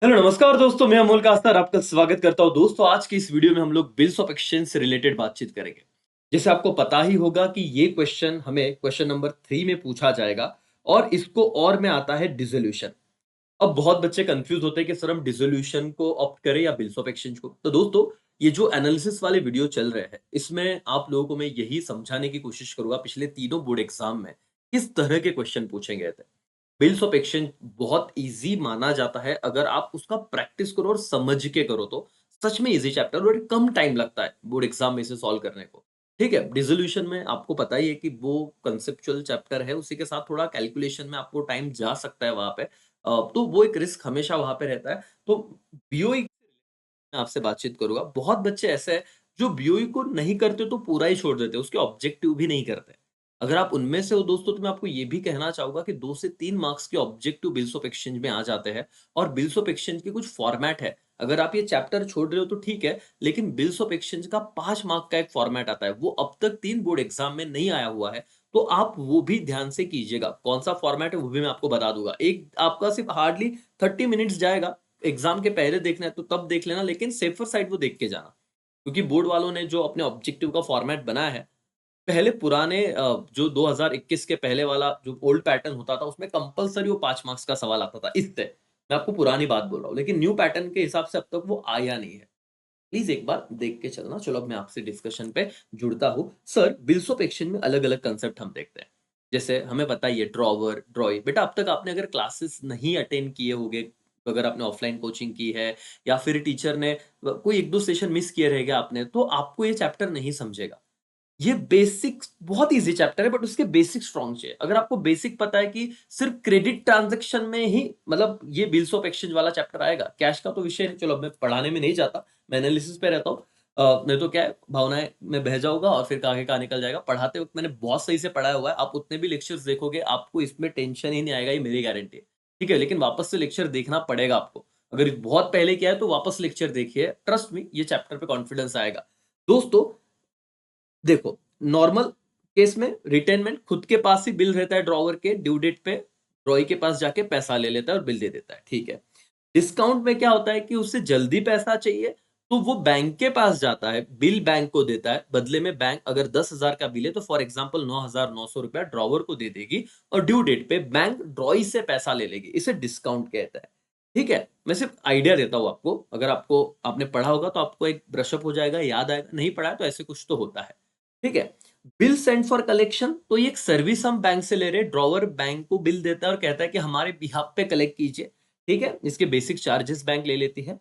Hello नमस्कार दोस्तों, मैं अमोल कास्तर आपका स्वागत करता हूँ। दोस्तों, आज की इस वीडियो में हम लोग बिल्स ऑफ एक्सचेंज से रिलेटेड बातचीत करेंगे। जैसे आपको पता ही होगा कि ये क्वेश्चन हमें क्वेश्चन नंबर 3 में पूछा जाएगा और इसको और में आता है डिसोल्यूशन। अब बहुत बच्चे कंफ्यूज होते हैं कि सर हम डिसोल्यूशन को ऑप्ट करें या बिल्स ऑफ एक्सचेंज को। तो दोस्तों, ये जो एनालिसिस वाले वीडियो चल रहे हैं, इसमें आप लोगों को मैं यही समझाने की कोशिश करूंगा पिछले तीनों बोर्ड एग्जाम में किस तरह के क्वेश्चन पूछे गए थे। बिल्स ऑफ एक्सचेंज बहुत इजी माना जाता है अगर आप उसका प्रैक्टिस करो और समझ के करो तो सच में इजी चैप्टर और कम टाइम लगता है बोर्ड एग्जाम में इसे सॉल्व करने को। ठीक है, डिसोल्यूशन में आपको पता ही है कि वो कंसेप्चुअल चैप्टर है, उसी के साथ थोड़ा कैलकुलेशन में आपको टाइम जा सकता है वहां पे। तो वो एक रिस्क हमेशा वहां पे रहता है। तो बीओई मैं आपसे बातचीत करूंगा। बहुत बच्चे ऐसे हैं जो बीओई को नहीं करते तो पूरा ही छोड़ देते, उसके ऑब्जेक्टिव भी नहीं करते। अगर आप उनमें से हो दोस्तों, तो मैं आपको ये भी कहना चाहूंगा कि 2 से 3 मार्क्स के ऑब्जेक्टिव बिल्स ऑफ एक्सचेंज में आ जाते हैं। और बिल्स ऑफ एक्सचेंज के कुछ फॉर्मेट है। अगर आप ये चैप्टर छोड़ रहे हो तो ठीक है, लेकिन बिल्स ऑफ एक्सचेंज का 5 मार्क का एक फॉर्मेट आता है, वो अब तक 3 बोर्ड एग्जाम में नहीं आया हुआ है। तो आप वो भी ध्यान से कीजिएगा। कौन सा फॉर्मेट है वो भी मैं आपको बता दूंगा। एक आपका सिर्फ हार्डली 30 मिनट्स जाएगा। एग्जाम के पहले देखना है तो तब देख लेना, लेकिन सेफर साइड वो देख के जाना। क्योंकि बोर्ड वालों ने जो अपने ऑब्जेक्टिव का फॉर्मेट बनाया है, पहले पुराने जो 2021 के पहले वाला जो ओल्ड पैटर्न होता था, उसमें कंपल्सरी वो 5 मार्क्स का सवाल आता था इससे। मैं आपको पुरानी बात बोल रहा हूँ, लेकिन न्यू पैटर्न के हिसाब से अब तक वो आया नहीं है। प्लीज एक बार देख के चलना। चलो, अब मैं आपसे डिस्कशन पे जुड़ता हूँ। सर, बिल्स ऑफ एक्सचेंज में अलग अलग कंसेप्ट हम देखते हैं। जैसे हमें पता ही है ड्रॉवर ड्रॉई। बेटा, अब तक आपने अगर क्लासेस नहीं अटेंड किए होंगे, अगर आपने ऑफलाइन कोचिंग की है या फिर टीचर ने कोई एक दो सेशन मिस किए रहेगा आपने, तो आपको ये चैप्टर नहीं समझेगा। ये बेसिक बहुत इजी चैप्टर है, बट उसके बेसिक स्ट्रॉन्ग चाहिए। अगर आपको बेसिक पता है कि सिर्फ क्रेडिट ट्रांजैक्शन में ही मतलब ये बिल्स ऑफ एक्सचेंज वाला चैप्टर आएगा, कैश का तो विषय नहीं। चलो, अब मैं पढ़ाने में नहीं जाता, मैं एनालिसिस पे रहता हूँ। नहीं तो क्या है, भावनाएं में बह जाऊंगा और फिर आगे का निकल जाएगा। पढ़ाते वक्त मैंने बहुत सही से पढ़ाया हुआ है। आप उतने भी लेक्चर्स देखोगे, आपको इसमें टेंशन ही नहीं आएगा, ये मेरी गारंटी है। ठीक है, लेकिन वापस से लेक्चर देखना पड़ेगा आपको। अगर बहुत पहले किया है तो वापस लेक्चर देखिए, ट्रस्ट मी, ये चैप्टर पे कॉन्फिडेंस आएगा। दोस्तों, देखो, नॉर्मल केस में रिटेनमेंट खुद के पास ही बिल रहता है, ड्रॉवर के ड्यू डेट पे ड्रॉई के पास जाके पैसा ले लेता है और बिल दे देता है। ठीक है। डिस्काउंट में क्या होता है कि उससे जल्दी पैसा चाहिए, तो वो बैंक के पास जाता है, बिल बैंक को देता है। बदले में बैंक अगर 10,000 का बिल है तो फॉर एग्जांपल 9,900 रुपया ड्रॉवर को दे देगी और ड्यू डेट पे बैंक ड्रॉई से पैसा ले लेगी। इसे डिस्काउंट कहता है। ठीक है, मैं सिर्फ आइडिया देता हूं आपको। अगर आपको आपने पढ़ा होगा तो आपको एक ब्रशअप हो जाएगा, याद आएगा। नहीं पढ़ा है तो ऐसे कुछ तो होता है। ठीक है। बिल सेंड फॉर कलेक्शन, तो ये एक सर्विस हम बैंक से ले रहे हैं। ड्रॉवर बैंक को बिल देता है और कहता है कि हमारे बिहाफ पे कलेक्ट कीजिए। ठीक है, इसके बेसिक चार्जेस बैंक ले लेती है।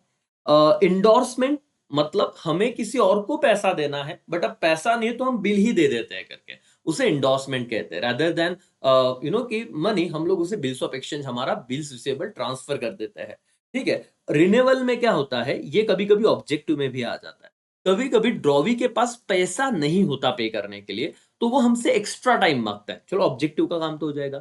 इंडोर्समेंट मतलब हमें किसी और को पैसा देना है, बट अब पैसा नहीं है तो हम बिल ही दे देते हैं करके, उसे इंडोर्समेंट कहते हैं। रादर देन कि मनी, हम लोग उसे बिल्स ऑफ एक्सचेंज, हमारा बिल्स रिसीवेबल ट्रांसफर कर देते हैं। ठीक है। रिन्यूअल में क्या होता है, ये कभी कभी ऑब्जेक्टिव में भी आ जाता है। कभी कभी ड्रॉवी के पास पैसा नहीं होता पे करने के लिए, तो वो हमसे एक्स्ट्रा टाइम मांगता है। चलो, ऑब्जेक्टिव का काम तो हो जाएगा।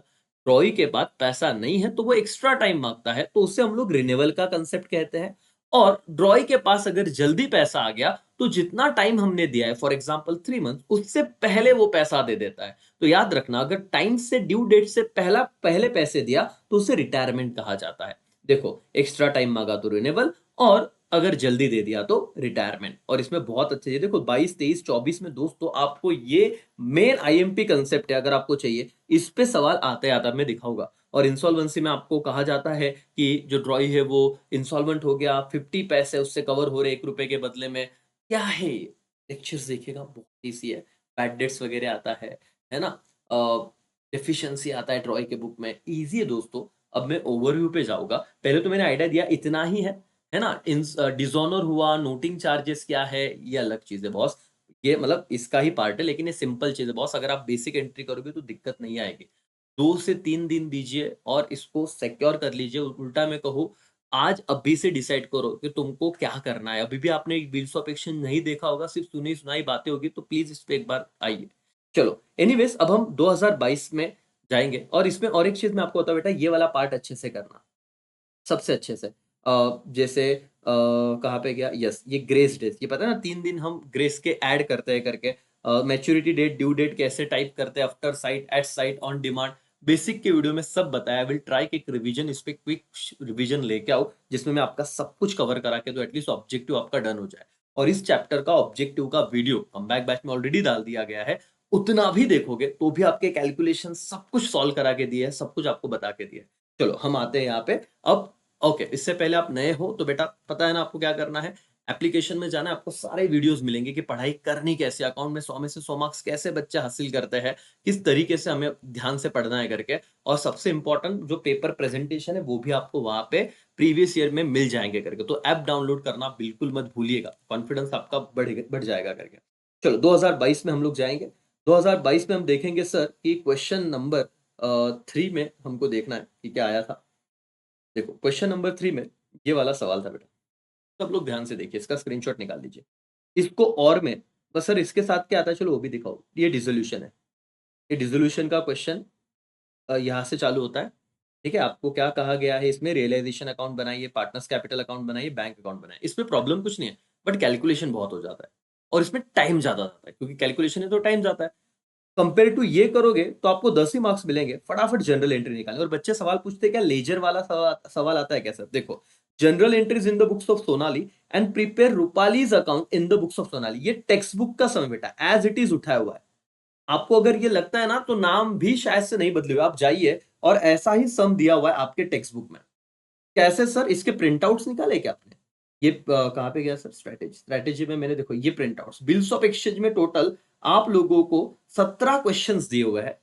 ड्रॉई के पास पैसा नहीं है तो वो एक्स्ट्रा टाइम मांगता है, तो उसे हम लोग रिन्यूअल का कंसेप्ट कहते हैं। और ड्रॉई के पास अगर जल्दी पैसा आ गया, तो जितना टाइम हमने दिया है, फॉर एग्जांपल 3 मंथ, उससे पहले वो पैसा दे देता है। तो याद रखना, अगर टाइम से ड्यू डेट से पहले पैसे दिया तो उसे रिटायरमेंट कहा जाता है। देखो, एक्स्ट्रा टाइम मांगा तो रिन्यूअल, और अगर जल्दी दे दिया तो रिटायरमेंट। और इसमें बहुत अच्छे ये देखो, 22, 23, 24 में दोस्तों आपको ये मेन आईएमपी कंसेप्ट है। अगर आपको चाहिए, इस पे सवाल आते आता मैं दिखाऊंगा। और इंसॉल्वेंसी में आपको कहा जाता है कि जो ड्रॉई है वो इंसॉल्वेंट हो गया, 50 पैसे उससे कवर हो रहे 1 रुपए के बदले में। क्या है, लेक्चर्स देखिएगा, बहुत ईजी है। बैड डेट्स वगैरह आता है ना। डेफिशिएंसी आता है ड्रॉई के बुक में, इजी है दोस्तों। अब मैं ओवरव्यू पे जाऊंगा। पहले तो मैंने आइडिया दिया इतना ही है ना। इन डिसऑनर हुआ, नोटिंग चार्जेस क्या है, ये अलग चीज है बॉस। ये मतलब इसका ही पार्ट है, लेकिन ये सिंपल चीज है बॉस। अगर आप बेसिक एंट्री करोगे तो दिक्कत नहीं आएगी। 2 से 3 दिन दीजिए और इसको सिक्योर कर लीजिए। उल्टा मैं कहूँ, आज अभी से डिसाइड करो कि तुमको क्या करना है। अभी भी आपने बिल्स ऑफ एक्सचेंज नहीं देखा होगा, सिर्फ सुनी सुनाई बातें होगी, तो प्लीज इस पे एक बार आइए। चलो, एनीवेज, अब हम 2022 में जाएंगे। और इसमें और एक चीज मैं आपको बताऊं बेटा, ये वाला पार्ट अच्छे से करना, सबसे अच्छे से। जैसे कहाँ पे गया, यस, ये ग्रेस डेज, ये पता है ना, 3 दिन हम ग्रेस के ऐड करते हैं करके। मैच्योरिटी डेट, ड्यू डेट कैसे टाइप करते हैं, after sight, at sight, on demand. Basic के वीडियो में सब बताया। विल ट्राई कि एक रिवीजन, इस पे क्विक रिवीजन लेके आओ जिसमें मैं आपका सब कुछ कवर करा के तो एटलीस्ट ऑब्जेक्टिव आपका डन हो जाए। और इस चैप्टर का ऑब्जेक्टिव का वीडियो कमबैक बैच में ऑलरेडी डाल दिया गया है। उतना भी देखोगे तो भी आपके कैलकुलेशन सब कुछ सॉल्व करा के दिए है, सब कुछ आपको बता के दिया है। चलो हम आते हैं यहाँ पे अब। ओके, इससे पहले आप नए हो तो बेटा पता है ना आपको क्या करना है। एप्लीकेशन में जाना है, आपको सारे वीडियोस मिलेंगे कि पढ़ाई करनी कैसे, अकाउंट में से 100 मार्क्स कैसे बच्चे हासिल करते हैं, किस तरीके से हमें ध्यान से पढ़ना है करके। और सबसे इंपॉर्टेंट जो पेपर प्रेजेंटेशन है वो भी आपको वहां पे प्रीवियस ईयर में मिल जाएंगे करके। तो ऐप डाउनलोड करना बिल्कुल मत भूलिएगा, कॉन्फिडेंस आपका बढ़ जाएगा करके। चलो 2022 में हम लोग जाएंगे। 2022 में हम देखेंगे सर कि क्वेश्चन नंबर 3 में हमको देखना है कि क्या आया था। देखो क्वेश्चन नंबर 3 में ये वाला सवाल था बेटा, सब लोग ध्यान से देखिए, इसका स्क्रीनशॉट निकाल लीजिए। इसको और में बस सर इसके साथ क्या आता है चलो वो भी दिखाओ। ये डिसोल्यूशन है, ये डिसोल्यूशन का क्वेश्चन यहाँ से चालू होता है। ठीक है, आपको क्या कहा गया है इसमें, रियलाइजेशन अकाउंट बनाइए, पार्टनर्स कैपिटल अकाउंट बनाइए, बैंक अकाउंट बनाइए। इसमें प्रॉब्लम कुछ नहीं है, बट कैलकुलेशन बहुत हो जाता है और इसमें टाइम ज्यादा जाता है, क्योंकि कैलकुलेशन है तो टाइम जाता है। कंपेयर टू ये करोगे तो आपको 10 ही मार्क्स मिलेंगे, फटाफट जनरल एंट्री निकालेंगे। और बच्चे सवाल पूछते हैं क्या लेजर वाला सवाल आता है क्या सर? देखो, general entries in the books of Sonali and prepare Rupali's account in the books of Sonali. ये टेक्स्ट बुक का समय बेटा, एज इट इज उठाया हुआ है। आपको अगर ये लगता है ना तो नाम भी शायद से नहीं बदले हुए, आप जाइए और ऐसा ही सम दिया हुआ है आपके टेक्स्ट बुक में। कैसे सर? इसके प्रिंट आउट्स निकाले क्या आपने? ये कहाँ पे गया सर? स्ट्रेटेजी, स्ट्रेटेजी में मैंने देखो ये print outs, bills of exchange में टोटल आप लोगों को 17 क्वेश्चंस दिए हुए हैं।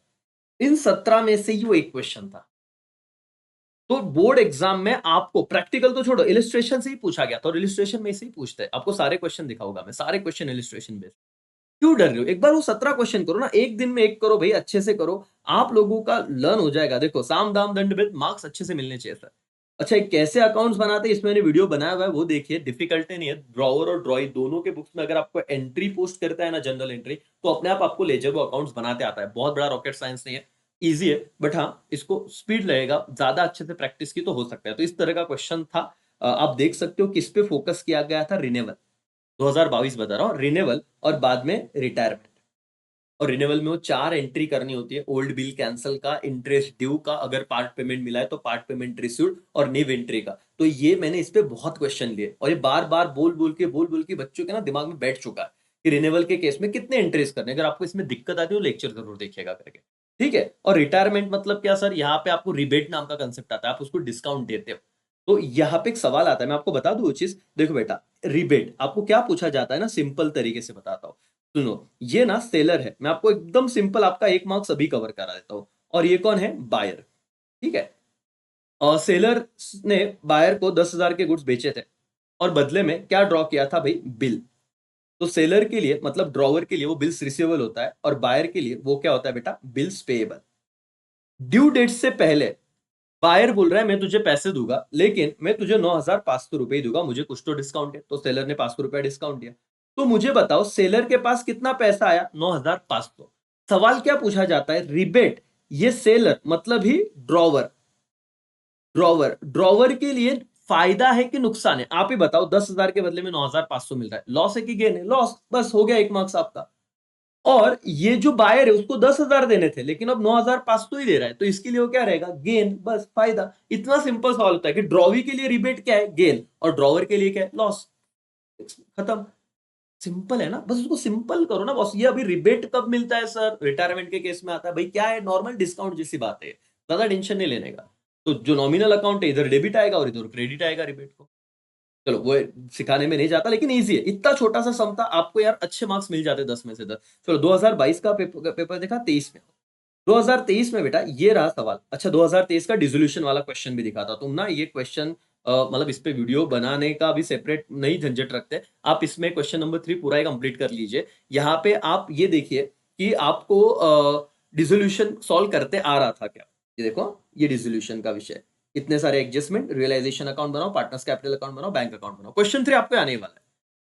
इन 17 में से ही वो एक क्वेश्चन था। तो बोर्ड एग्जाम में आपको प्रैक्टिकल तो छोड़ो, इलिस्ट्रेशन से ही पूछा गया था और इलिस्ट्रेशन में से ही पूछते हैं। आपको सारे क्वेश्चन दिखाऊंगा मैं, सारे क्वेश्चन इलिस्ट्रेशन बेस्ड। क्यों डर रहे हो? एक बार वो 17 क्वेश्चन करो ना, एक दिन में एक करो भाई, अच्छे से करो। आप लोगों का लर्न हो जाएगा। देखो साम दाम दंड भेद, मार्क्स अच्छे से मिलने चाहिए सर। अच्छा, एक कैसे अकाउंट्स बनाते हैं इसमें मैंने वीडियो बनाया हुआ है, वो देखिए। डिफिकल्टी नहीं है, ड्रॉवर और ड्रॉई दोनों के बुक्स में अगर आपको एंट्री पोस्ट करता है ना जनरल एंट्री, तो अपने आप आपको लेजर वो अकाउंट्स बनाते आता है। बहुत बड़ा रॉकेट साइंस नहीं है, ईजी है। बट हाँ, इसको स्पीड लगेगा, ज्यादा अच्छे से प्रैक्टिस की तो हो सकता है। तो इस तरह का क्वेश्चन था। आप देख सकते हो किस पे फोकस किया गया था, रिनेवल। 2022 बता रहा हूँ, रिनेवल और बाद में रिटायरमेंट। और रिन्यूअल में वो 4 एंट्री करनी होती है, ओल्ड बिल कैंसल का, इंटरेस्ट ड्यू का, अगर पार्ट पेमेंट मिला है तो पार्ट पेमेंट रिसीव्ड, और न्यू एंट्री का। तो ये मैंने इस पे बहुत क्वेश्चन लिए और ये बार बार बोल बोल के बच्चों के ना दिमाग में बैठ चुका है कि रिन्यूअल के केस में कितने एंट्रीज करने। अगर आपको इसमें दिक्कत आती है तो लेक्चर जरूर देखिएगा करके। ठीक है। और रिटायरमेंट मतलब क्या सर? यहाँ पे आपको रिबेट नाम का कंसेप्ट आता है, आप उसको डिस्काउंट देते हो। तो यहाँ पे एक सवाल आता है, मैं आपको बता दूं वो चीज। देखो बेटा, रिबेट आपको क्या पूछा जाता है ना, सिंपल तरीके से बताता हूँ। सुनो, ये ना सेलर है, मैं आपको एकदम सिंपल आपका एक मार्क्स अभी कवर करा देता हूं। और ये कौन है? बायर। ठीक है। और सेलर ने बायर को 10,000 के गुड्स बेचे थे और बदले में क्या ड्रॉ किया था भाई? बिल। तो सेलर के लिए मतलब ड्रॉवर के लिए वो बिल्स रिसीवेबल होता है, और बायर के लिए वो क्या होता है बेटा? Bills payable. ड्यू डेट से पहले बायर बोल रहा है मैं तुझे पैसे दूंगा, लेकिन मैं तुझे 9,500 रुपए ही दूंगा, मुझे कुछ तो डिस्काउंट है। तो सेलर ने 500 रुपया डिस्काउंट दिया। तो मुझे बताओ सेलर के पास कितना पैसा आया? 9,500। सवाल क्या पूछा जाता है? रिबेट। ये सेलर मतलब ही ड्रॉवर। ड्रॉवर, ड्रॉवर के लिए फायदा है कि नुकसान है? आप ही बताओ। 10,000 के बदले में 9,500 मिल रहा है, लॉस है कि गेन है? लॉस। बस हो गया एक मार्क्स आपका। और ये जो बायर है उसको 10,000 देने थे, लेकिन अब 9,500 ही दे रहा है, तो इसके लिए वो क्या रहेगा? गेन। बस फायदा। इतना सिंपल सवाल होता है कि ड्रॉवी के लिए रिबेट क्या है? गेन। और ड्रॉवर के लिए क्या है? लॉस। खत्म। सिंपल है ना, बस उसको सिंपल करो ना बॉस। ये अभी रिबेट कब मिलता है सर? रिटायरमेंट के केस में आता है भाई। क्या है? नॉर्मल डिस्काउंट जैसी बात है, ज्यादा टेंशन नहीं लेने का। तो जो नॉमिनल अकाउंट है इधर डेबिट आएगा और इधर क्रेडिट आएगा रिबेट को। चलो वो सिखाने में नहीं जाता, लेकिन इजी है। इतना छोटा सा सम था, आपको यार अच्छे मार्क्स मिल जाते 10 में से 10। चलो 2022 का पेपर देखा, 23 में। 2023 में बेटा ये रहा सवाल। अच्छा, 2023 का डिसोल्यूशन वाला क्वेश्चन भी दिखाता तुम ना। ये क्वेश्चन मतलब इस पे वीडियो बनाने का भी सेपरेट नहीं झंझट रखते। आप इसमें क्वेश्चन नंबर 3 पूरा ही कंप्लीट कर लीजिए। यहाँ पे आप ये देखिए कि आपको डिसोल्यूशन सॉल्व करते आ रहा था क्या। ये देखो, ये डिसोल्यूशन का विषय। इतने सारे एडजस्टमेंट, रियलाइजेशन अकाउंट बनाओ, पार्टनर्स कैपिटल अकाउंट बनाओ, बैंक अकाउंट बनाओ। क्वेश्चन 3 आपको आने वाला है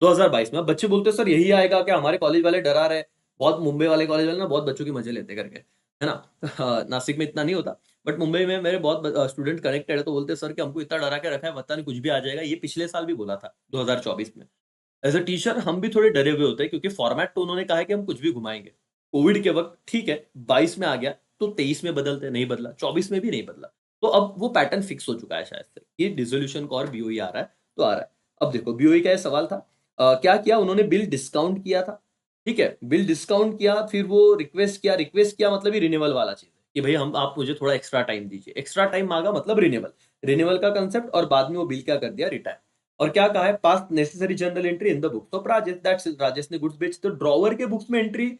2022 में। अब बच्चे बोलते हैं सर यही आएगा क्या? हमारे कॉलेज वाले डरा रहे। बहुत मुंबई वाले कॉलेज वाले ना बहुत बच्चों की मजे लेते करके, है ना। नासिक में इतना नहीं होता, बट मुंबई में मेरे बहुत स्टूडेंट कनेक्टेड है, तो बोलते हैं सर कि हमको इतना डरा के रखा है, पता नहीं कुछ भी आ जाएगा। ये पिछले साल भी बोला था 2024 में। एज अ टीचर हम भी थोड़े डरे हुए होते हैं, क्योंकि फॉर्मेट तो उन्होंने कहा है कि हम कुछ भी घुमाएंगे। कोविड के वक्त ठीक है, 22 में आ गया तो 23 में बदलते, नहीं बदला, 24 में भी नहीं बदला। तो अब वो पैटर्न फिक्स हो चुका है शायद से कि डिसोल्यूशन का और बीओई आ रहा है, तो आ रहा है। अब देखो बीओई का ये सवाल था, क्या किया उन्होंने, बिल डिस्काउंट किया था, ठीक है, बिल डिस्काउंट किया, फिर वो रिक्वेस्ट किया मतलब ही रिन्यूअल वाला चीज है कि भाई हम आप मुझे थोड़ा एक्स्ट्रा टाइम दीजिए, एक्स्ट्रा टाइम मांगा मतलब रिन्यूअल, रिन्यूअल का कंसेप्ट, और बाद में वो बिल क्या कर दिया, रिटायर। और क्या कहा है, पास necessary journal entry in the books of Rajesh, that's Rajesh ने गुड्स बेच, तो ड्रॉवर के बुक्स में एंट्री,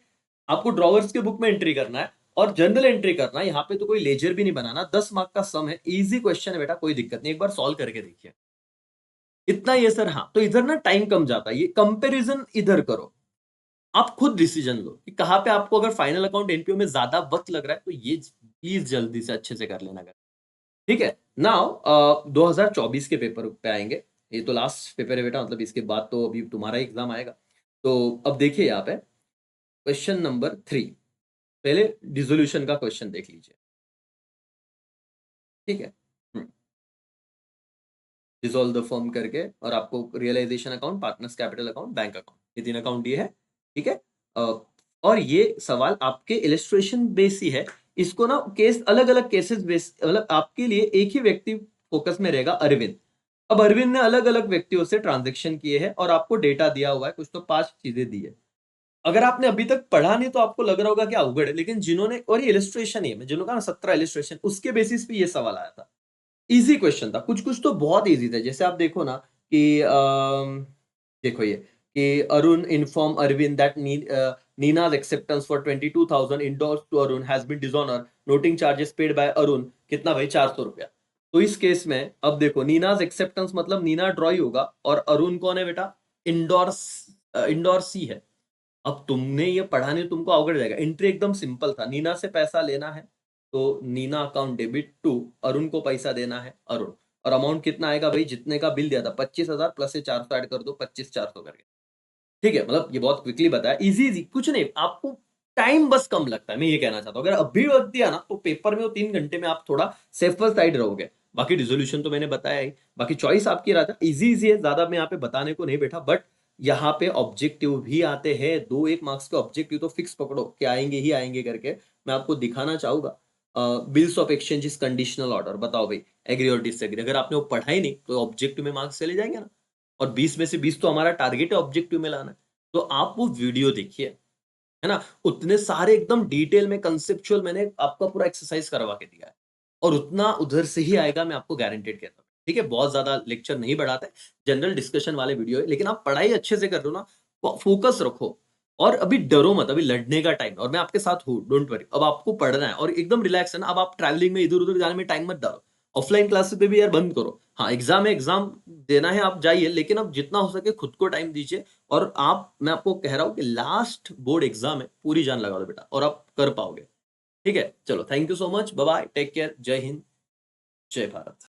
आपको ड्रॉवर्स के बुक में एंट्री करना है और जर्नल एंट्री करना है। यहाँ पे तो कोई लेजर भी नहीं बनाना, 10 मार्क का सम है, इजी क्वेश्चन है बेटा, कोई दिक्कत नहीं, एक बार सॉल्व करके देखिए। इतना ये सर, हाँ तो इधर ना टाइम कम जाता है, ये कंपैरिजन इधर करो, आप खुद डिसीजन लो कि कहाँ पे आपको अगर फाइनल अकाउंट एनपीओ में ज्यादा वक्त लग रहा है तो ये प्लीज जल्दी से अच्छे से कर लेना। ठीक है, नाउ 2024 के पेपर पे आएंगे, ये तो लास्ट पेपर है बेटा, मतलब इसके बाद तो अभी तुम्हारा एग्जाम आएगा। तो अब देखिए यहाँ पे क्वेश्चन नंबर 3, पहले डिसोल्यूशन का क्वेश्चन देख लीजिए, ठीक है। डिसॉल्व द फर्म करके, और आपको realisation account, partners capital account, bank account, ये 3 अकाउंट ये है, ठीक है। और ये सवाल आपके इलिस्ट्रेशन बेस ही है, इसको ना केस अलग अलग केसेस बेस, मतलब आपके लिए एक ही व्यक्ति फोकस में रहेगा, अरविंद। अब अरविंद ने अलग अलग व्यक्तियों से ट्रांजेक्शन किए हैं और आपको डेटा दिया हुआ है, कुछ तो 5 चीजें दी है। अगर आपने अभी तक पढ़ा नहीं तो आपको लग रहा होगा कि उगड़ है, लेकिन जिन्होंने, और ये इलिस्ट्रेशन ही है, जिन्होंने कहा ना 17 इलिस्ट्रेशन, उसके बेसिस पे ये सवाल आया था। इजी क्वेश्चन था, कुछ कुछ तो बहुत इजी था, जैसे आप देखो ना कि देखो ये कि Arun inform Arvind that Neena's acceptance for 22,000 endorsed to Arun has been dishonored, noting charges paid by Arun, कितना भाई, 400 रुपया। तो इस केस में अब देखो नीना's acceptance मतलब नीना ड्रॉ ही होगा, और अरुण कौन है बेटा, इंडोर्स, इंडोर्सी है। अब तुमने ये पढ़ा नहीं, तुमको अवगढ़ जाएगा, एंट्री एकदम सिंपल था, नीना से पैसा लेना है तो Neena account debit to, Arun को पैसा देना है अरुण, और अमाउंट कितना आएगा भाई, जितने का बिल दिया था 25,000 प्लस से 400 ऐड कर दो, 25,400 करके, ठीक है। मतलब ये बहुत क्विकली बताया, इजी इजी कुछ नहीं, आपको टाइम बस कम लगता है, मैं ये कहना चाहता हूँ। अगर अभी वक्त दिया ना तो पेपर में वो 3 घंटे में आप थोड़ा सेफर साइड रहोगे। बाकी रिजोल्यूशन तो मैंने बताया ही, बाकी चॉइस आपकी रहा था, इजी इजी है, ज्यादा मैं यहाँ पे बताने को नहीं बैठा, बट यहाँ पे ऑब्जेक्टिव भी आते हैं, 2 1 मार्क्स के ऑब्जेक्टिव तो फिक्स पकड़ो कि आएंगे ही आएंगे करके। मैं आपको दिखाना चाहूंगा bills of exchanges conditional order, बताओ भाई एग्री और डिसएग्री, अगर आपने वो पढ़ा ही नहीं तो ऑब्जेक्टिव में मार्क्स चले जाएंगे ना, और 20 में से 20 तो हमारा टारगेट है ऑब्जेक्टिव में लाना है। तो आप वो वीडियो देखिए, है ना, उतने सारे एकदम डिटेल में कंसेप्चुअल मैंने आपका पूरा एक्सरसाइज करवा के दिया है, और उतना उधर से ही आएगा, मैं आपको गारंटेड कहता हूँ, ठीक है। बहुत ज्यादा लेक्चर नहीं बढ़ाते, जनरल डिस्कशन वाले वीडियो है, लेकिन आप पढ़ाई अच्छे से कर रहे हो ना, फोकस रखो, और अभी डरो मत, अभी लड़ने का टाइम, और मैं आपके साथ हूँ, डोंट वरी। अब आपको पढ़ना है और एकदम रिलैक्स है ना, अब आप ट्रैवलिंग में इधर उधर जाने में टाइम मत डालो, ऑफलाइन क्लासेस पे भी यार बंद करो। हाँ एग्जाम है, एग्जाम देना है, आप जाइए, लेकिन अब जितना हो सके खुद को टाइम दीजिए, और आप, मैं आपको कह रहा हूं कि लास्ट बोर्ड एग्जाम है, पूरी जान लगा दो बेटा, और आप कर पाओगे, ठीक है। चलो, thank you so much, bye bye, take care, Jai Hind, जय भारत।